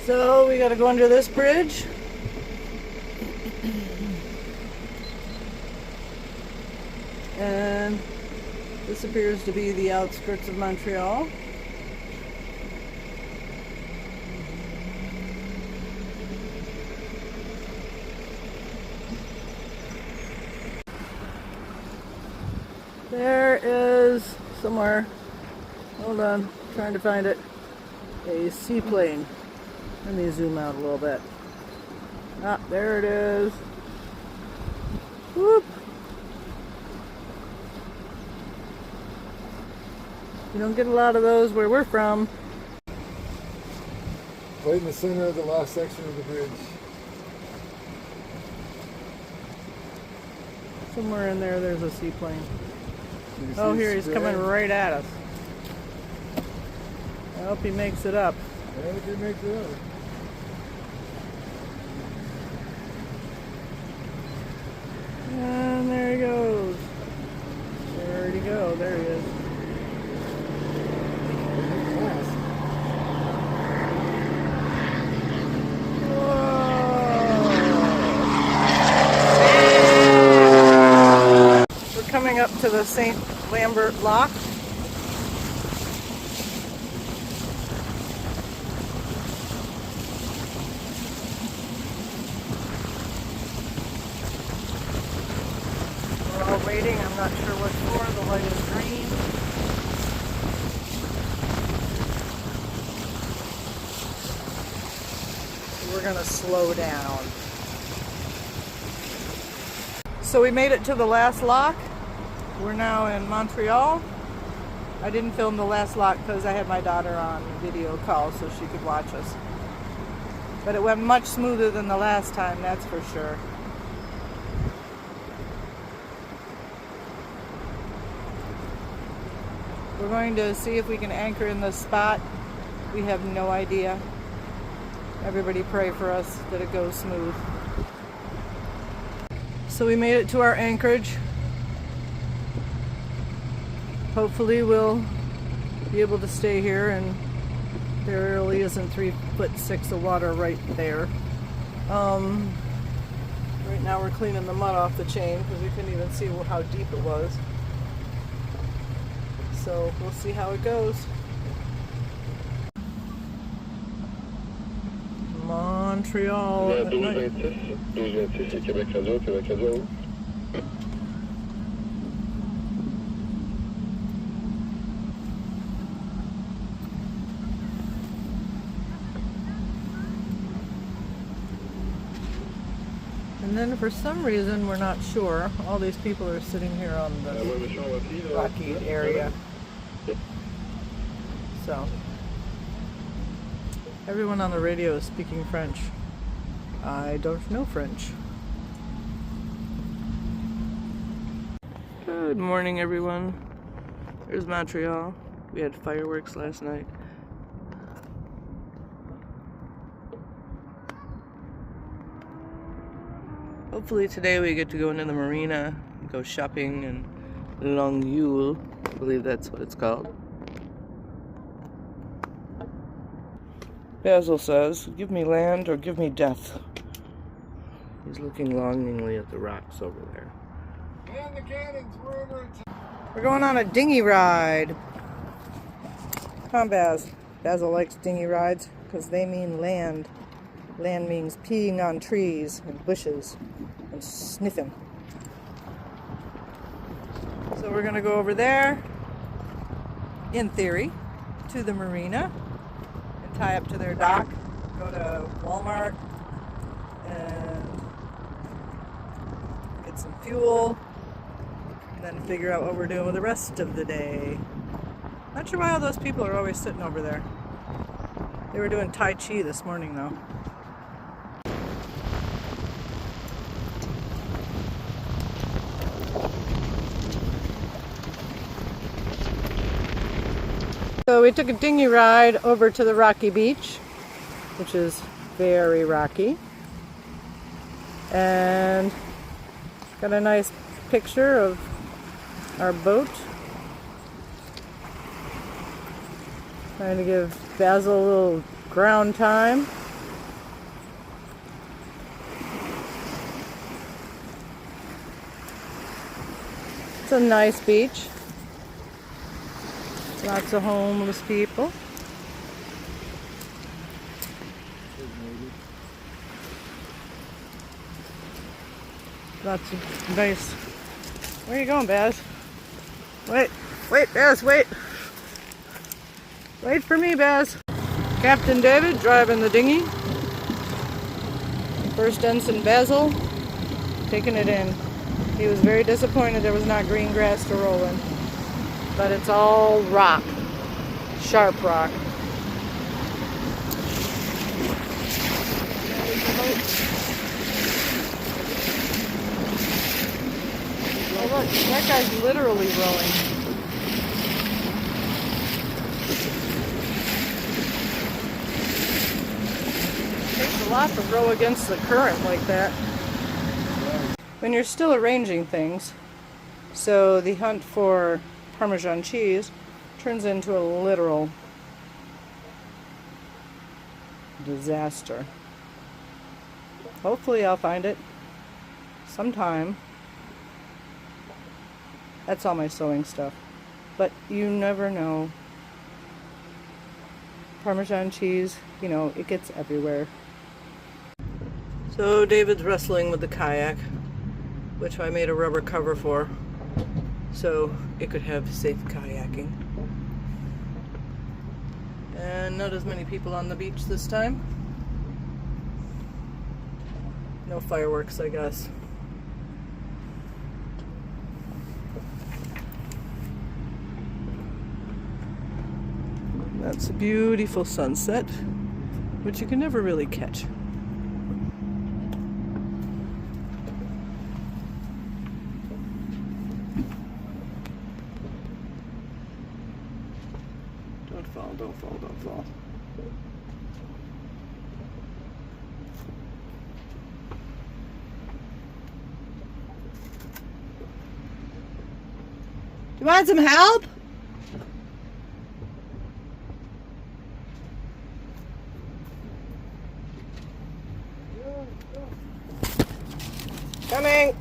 So we gotta go under this bridge. And this appears to be the outskirts of Montreal. There is somewhere, hold on, trying to find it, a seaplane. Let me zoom out a little bit. Ah, there it is. Whoop! You don't get a lot of those where we're from. Right in the center of the last section of the bridge. Somewhere in there, there's a seaplane. Oh, here he's coming right at us. I hope he makes it up. I hope he makes it up. And there he goes. Where'd he go? There he is. Coming up to the St. Lambert Lock. We're all waiting. I'm not sure what for. The light is green. So we're going to slow down. So we made it to the last lock. We're now in Montreal. I didn't film the last lock because I had my daughter on video call so she could watch us. But it went much smoother than the last time, that's for sure. We're going to see if we can anchor in this spot. We have no idea. Everybody pray for us that it goes smooth. So we made it to our anchorage. Hopefully we'll be able to stay here, and there really isn't 3'6" of water right there. Right now we're cleaning the mud off the chain because we couldn't even see how deep it was. So we'll see how it goes. Montreal at night. And then for some reason, we're not sure, all these people are sitting here on the rocky area. So, everyone on the radio is speaking French. I don't know French. Good morning, everyone. There's Montreal. We had fireworks last night. Hopefully today we get to go into the marina, go shopping in Longueuil. I believe that's what it's called. Basil says, "Give me land or give me death." He's looking longingly at the rocks over there. Man the cannons, we're over. We're going on a dinghy ride. Come on, Baz. Basil likes dinghy rides because they mean land. Land means peeing on trees and bushes and sniffing. So we're going to go over there, in theory, to the marina and tie up to their dock, go to Walmart and get some fuel, and then figure out what we're doing with the rest of the day. Not sure why all those people are always sitting over there. They were doing Tai Chi this morning though. So we took a dinghy ride over to the rocky beach, which is very rocky, and got a nice picture of our boat. Trying to give Basil a little ground time. a nice beach. Lots of homeless people. Lots of nice. Where are you going, Baz? Wait, Baz, wait. Wait for me, Baz. Captain David driving the dinghy. First Ensign Basil taking it in. He was very disappointed there was not green grass to roll in. But it's all rock. Sharp rock. Oh look, that guy's literally rowing. It takes a lot to row against the current like that. When you're still arranging things, so the hunt for Parmesan cheese turns into a literal disaster. Hopefully I'll find it sometime. That's all my sewing stuff. But you never know. Parmesan cheese, you know, it gets everywhere. So David's wrestling with the kayak, which I made a rubber cover for, so it could have safe kayaking. And not as many people on the beach this time. No fireworks, I guess. That's a beautiful sunset, which you can never really catch. Don't fall, don't fall, don't fall. Do you want some help? Coming!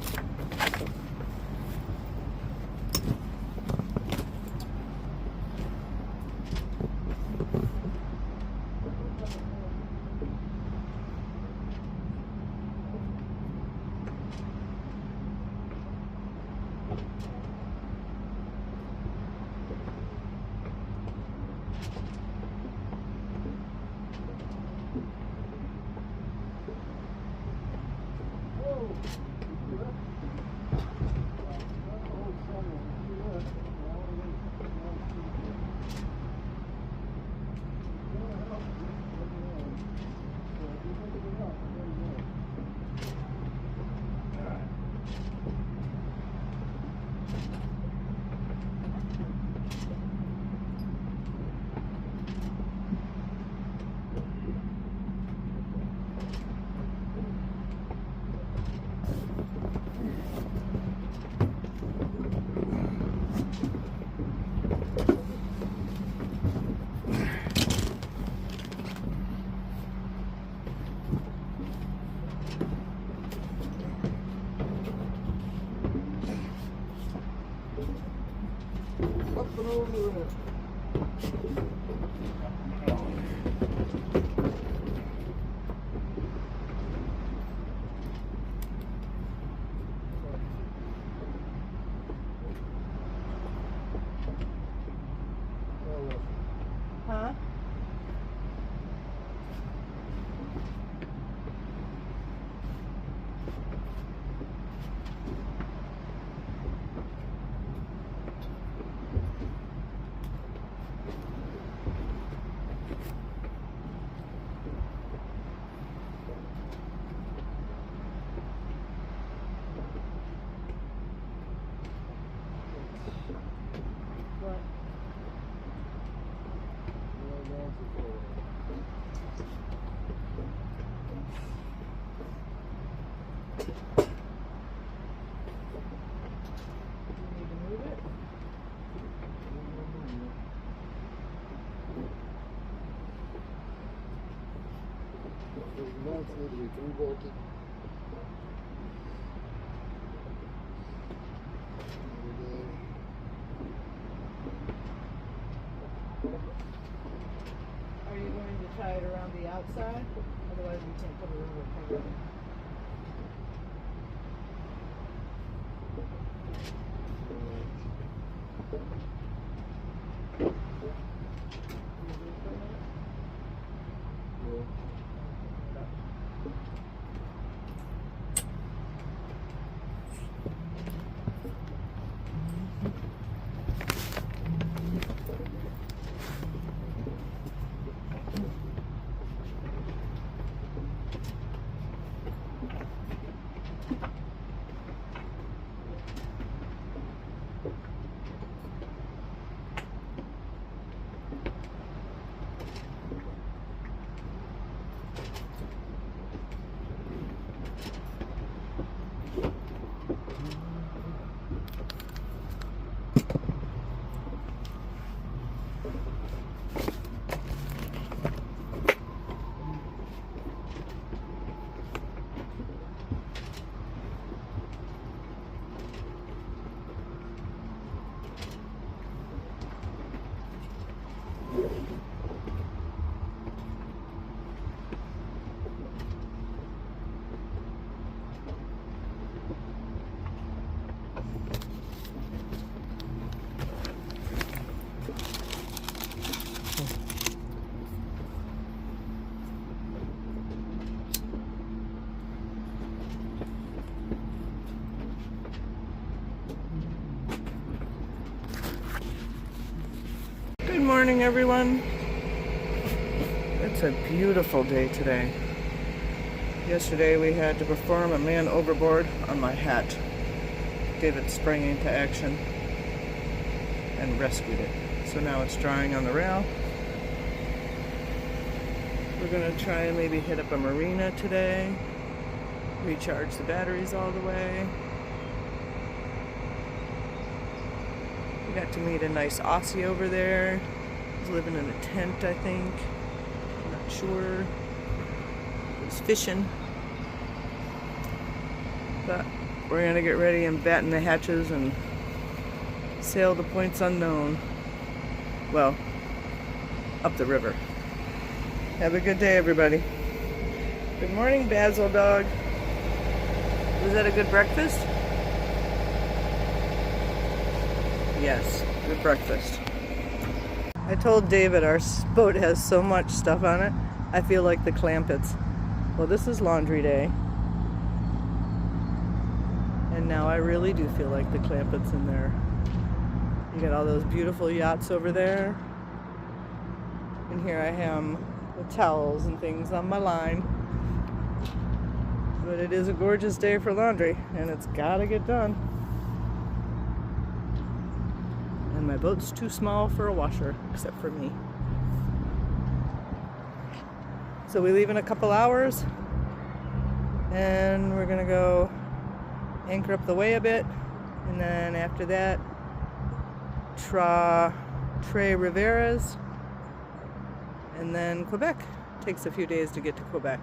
Up and over there. Huh? What? tie it around the outside. Otherwise we can't put a rubber cover in. Good morning, everyone. It's a beautiful day today. Yesterday we had to perform a man overboard on my hat. David sprang into action and rescued it. So now it's drying on the rail. We're gonna try and maybe hit up a marina today, recharge the batteries all the way. We got to meet a nice Aussie over there. He's living in a tent, I think. I'm not sure. He's fishing. But we're gonna get ready and batten the hatches and sail to points unknown. Well, up the river. Have a good day, everybody. Good morning, Basil dog. Was that a good breakfast? Yes, good breakfast. I told David our boat has so much stuff on it, I feel like the Clampets. Well, this is laundry day. And now I really do feel like the Clampets in there. You got all those beautiful yachts over there. And here I am with towels and things on my line. But it is a gorgeous day for laundry, and it's gotta get done. And my boat's too small for a washer, except for me. So we leave in a couple hours, and we're gonna go anchor up the way a bit, and then after that, Tres Rivières, and then Quebec. Takes a few days to get to Quebec.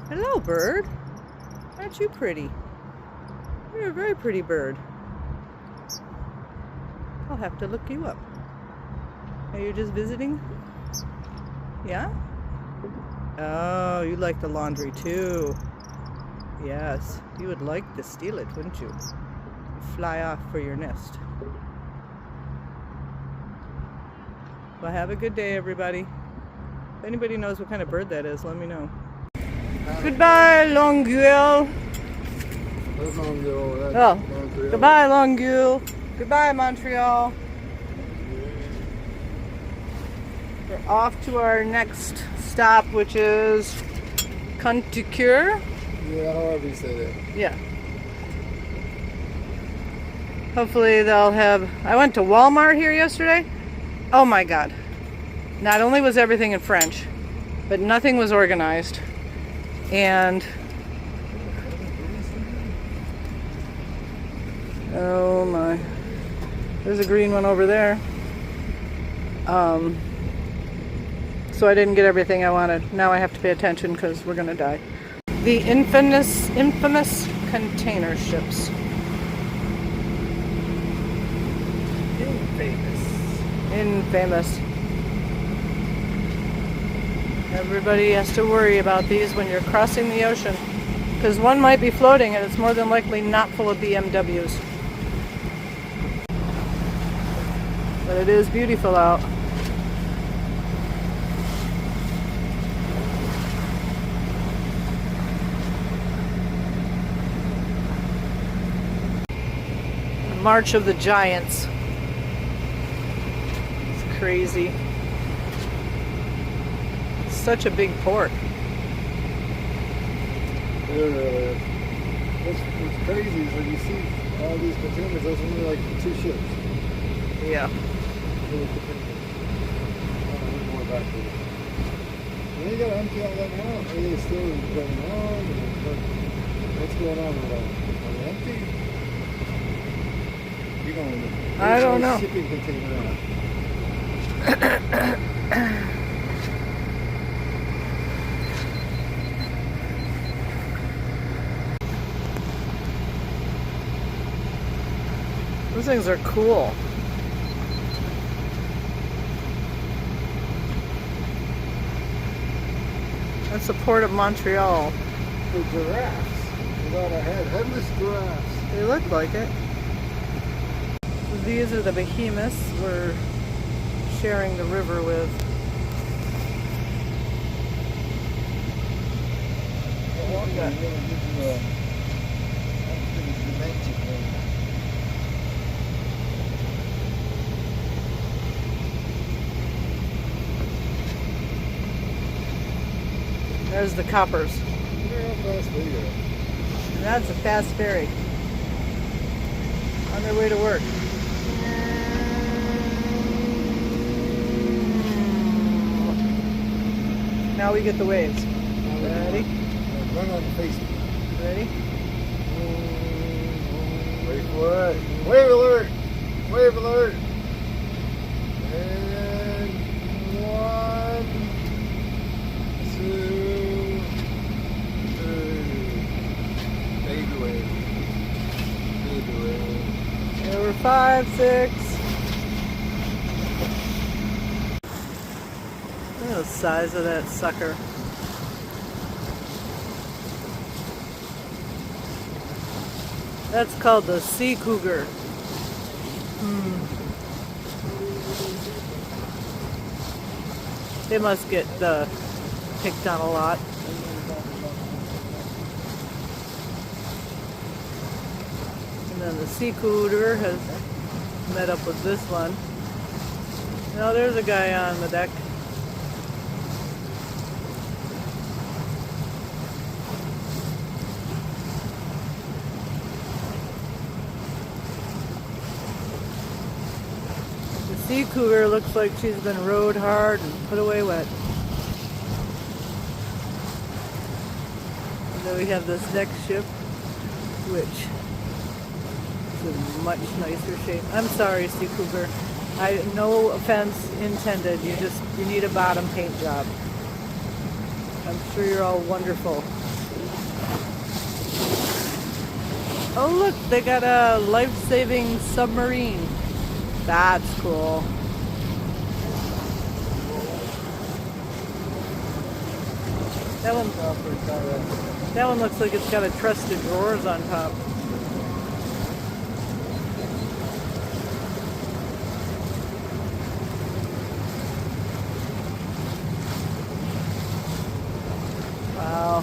Hello, bird. Aren't you pretty? You're a very pretty bird. I'll have to look you up. Are you just visiting? Yeah? Oh, you like the laundry too. Yes, you would like to steal it, wouldn't you? Fly off for your nest. Well, have a good day, everybody. If anybody knows what kind of bird that is, let me know. Goodbye, Longueuil. That's Longueuil. Oh, Montreal. goodbye, Longueuil. Goodbye, Montreal. We're off to our next stop, which is Contrceour. Yeah, however you say that. Yeah. Hopefully they'll have... I went to Walmart here yesterday. Oh my God. Not only was everything in French, but nothing was organized. And... oh my. There's a green one over there. So I didn't get everything I wanted. Now I have to pay attention because we're gonna die. The infamous container ships. Infamous. Everybody has to worry about these when you're crossing the ocean, because one might be floating and it's more than likely not full of BMWs. But it is beautiful out. March of the Giants. It's crazy. It's such a big port. It really is. What's crazy is when you see all these containers, those are only like 2 ships. Yeah. Really containers. More back to it. And they gotta empty all that out. Are they still going on? What's going on with that? Are they empty? You're going to I don't know. Shipping container out. Those things are cool. That's the port of Montreal. The giraffes. Without a head. Headless giraffes. They look like it. These are the behemoths we're sharing the river with. There's the coppers. And that's a fast ferry. On their way to work. Now we get the waves. Ready? Run on the face. Ready? Wait for it. Wave alert! Wave alert! And 1, 2, 3. Fade away. Fade away. There were 5, 6. Look at the size of that sucker. That's called the sea cougar. They must get picked on a lot. And then the sea cougar has met up with this one. Now there's a guy on the deck. The sea cougar looks like she's been rowed hard and put away wet. And then we have this next ship, which is in much nicer shape. I'm sorry, sea cougar. No offense intended. You need a bottom paint job. I'm sure you're all wonderful. Oh look, they got a life-saving submarine. That's cool. That one looks like it's got a chest of drawers on top. Wow.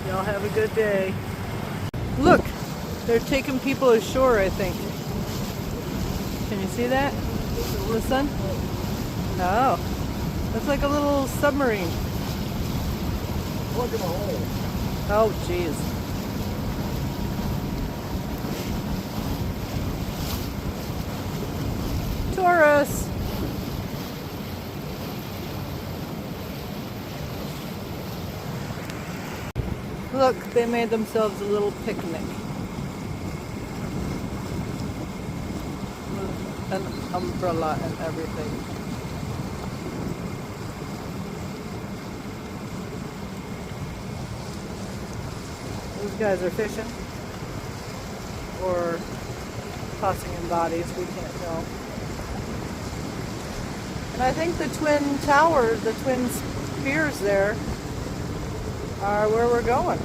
Y'all have a good day. Look, they're taking people ashore, I think. Can you see that? The sun? Oh. Looks like a little submarine. Look in the hole. Oh, jeez. Tourists! Look, they made themselves a little picnic. With an umbrella and everything. Those guys are fishing. Or tossing in bodies, we can't tell. And I think the twin towers, the twin piers there are where we're going.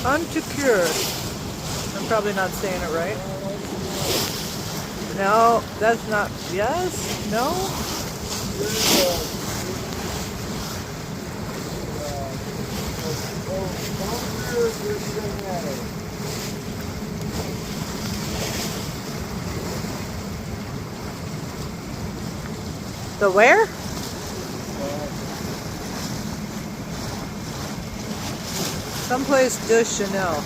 Contrceour. I'm probably not saying it right. No, that's not. Yes? No? The where? Someplace de Chanel.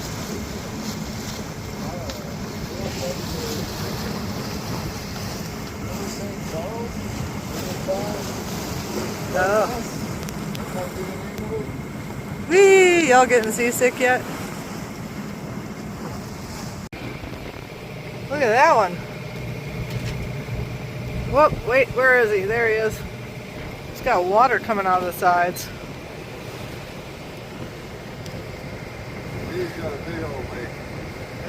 No. Whee! Y'all getting seasick yet? Look at that one. Whoop, wait, where is he? There he is. He's got water coming out of the sides. He's got a big old lake.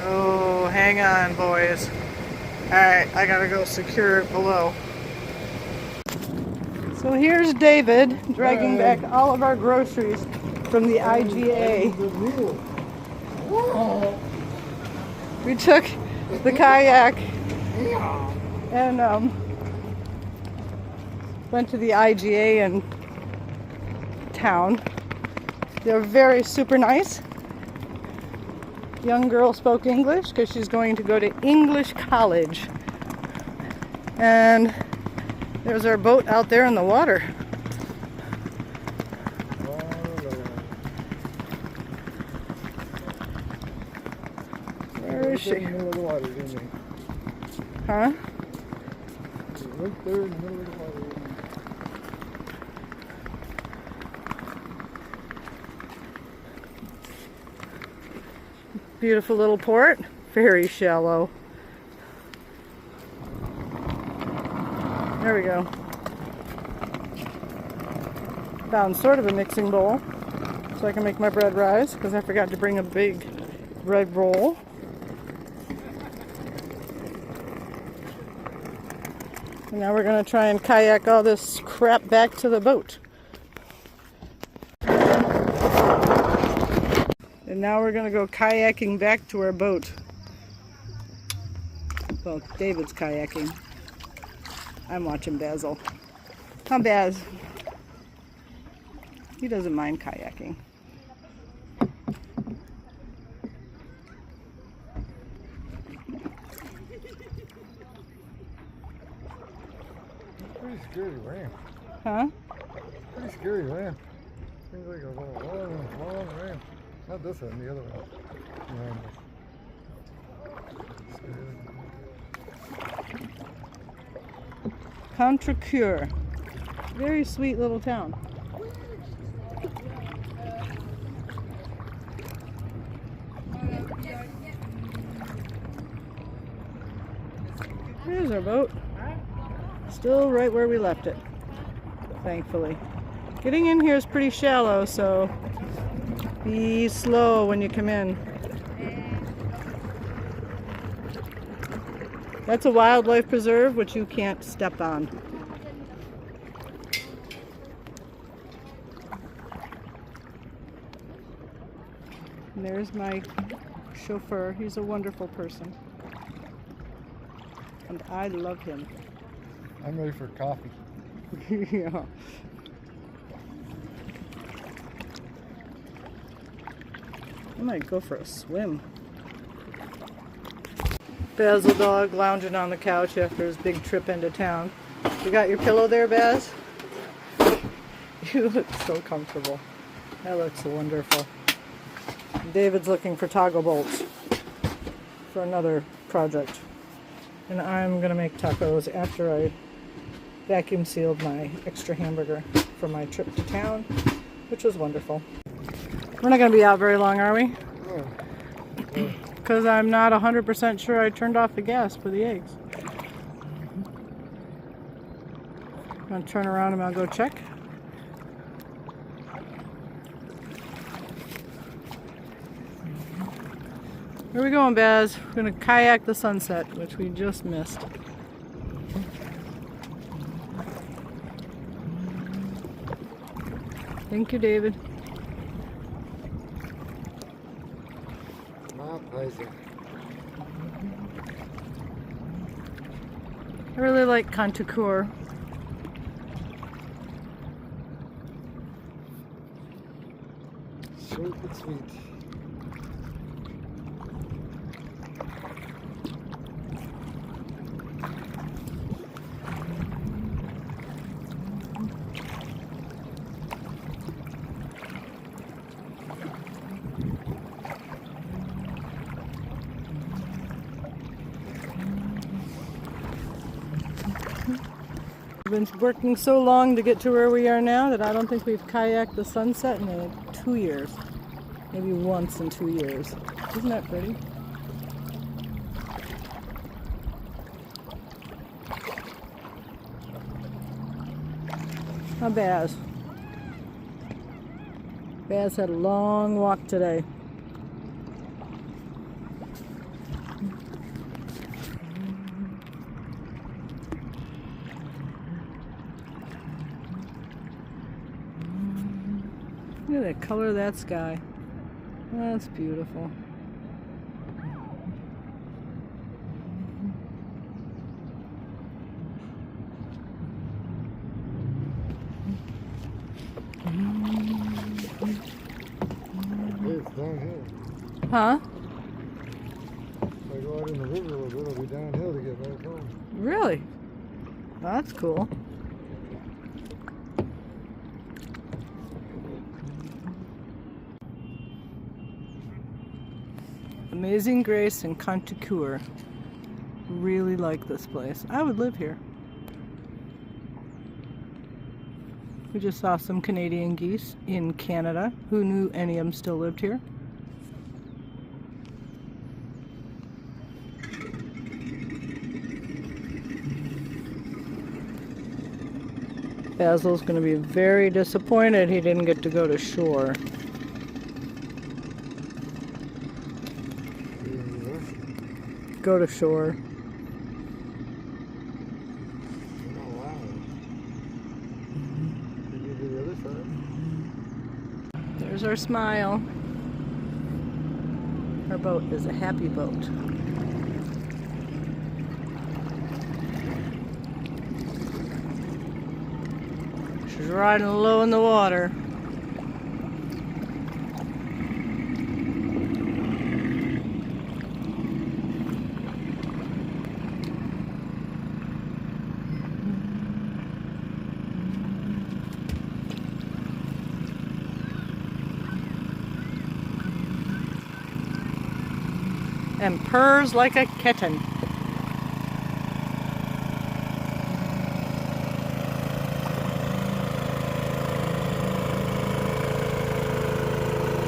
Oh, hang on, boys. Alright, I gotta go secure it below. So here's David dragging back all of our groceries from the IGA. We took the kayak and went to the IGA in town. They're very super nice. Young girl spoke English because she's going to go to English college. And there's our boat out there in the water. Where is she? In the middle of the water, didn't he? Huh? Right there in the middle of the water. Beautiful little port. Very shallow. There we go. Found sort of a mixing bowl so I can make my bread rise because I forgot to bring a big bread roll. And now we're going to try and kayak all this crap back to the boat. And now we're going to go kayaking back to our boat. Well, David's kayaking. I'm watching Basil. Huh, Baz? He doesn't mind kayaking. Pretty scary ramp. Huh? Pretty scary ramp. Seems like a long ramp. Not this one, the other one. Contrceour. Very sweet little town. There's our boat. Still right where we left it, thankfully. Getting in here is pretty shallow, so be slow when you come in. That's a wildlife preserve, which you can't step on. And there's my chauffeur. He's a wonderful person. And I love him. I'm ready for coffee. Yeah. I might go for a swim. Basil dog lounging on the couch after his big trip into town. You got your pillow there, Baz? You look so comfortable. That looks wonderful. David's looking for toggle bolts for another project. And I'm going to make tacos after I vacuum sealed my extra hamburger for my trip to town, which was wonderful. We're not going to be out very long, are we? Because I'm not 100% sure I turned off the gas for the eggs. I'm going to turn around and I'll go check. Where are we going, Baz? We're going to kayak the sunset, which we just missed. Thank you, David. My pleasure. I really like Contrceour. Short but sweet. We've been working so long to get to where we are now that I don't think we've kayaked the sunset in 2 years. Maybe once in 2 years. Isn't that pretty? How Baz? Baz had a long walk today. Look at the color of that sky. That's beautiful. It's downhill. Huh? If I go out in the river a little bit, it'll be downhill to get back home. Really? That's cool. Amazing Grace and Contrceour. Really like this place. I would live here. We just saw some Canadian geese in Canada. Who knew any of them still lived here? Basil's going to be very disappointed he didn't get to go to shore. Go to shore. There's our smile. Our boat is a happy boat. She's riding low in the water. And purrs like a kitten.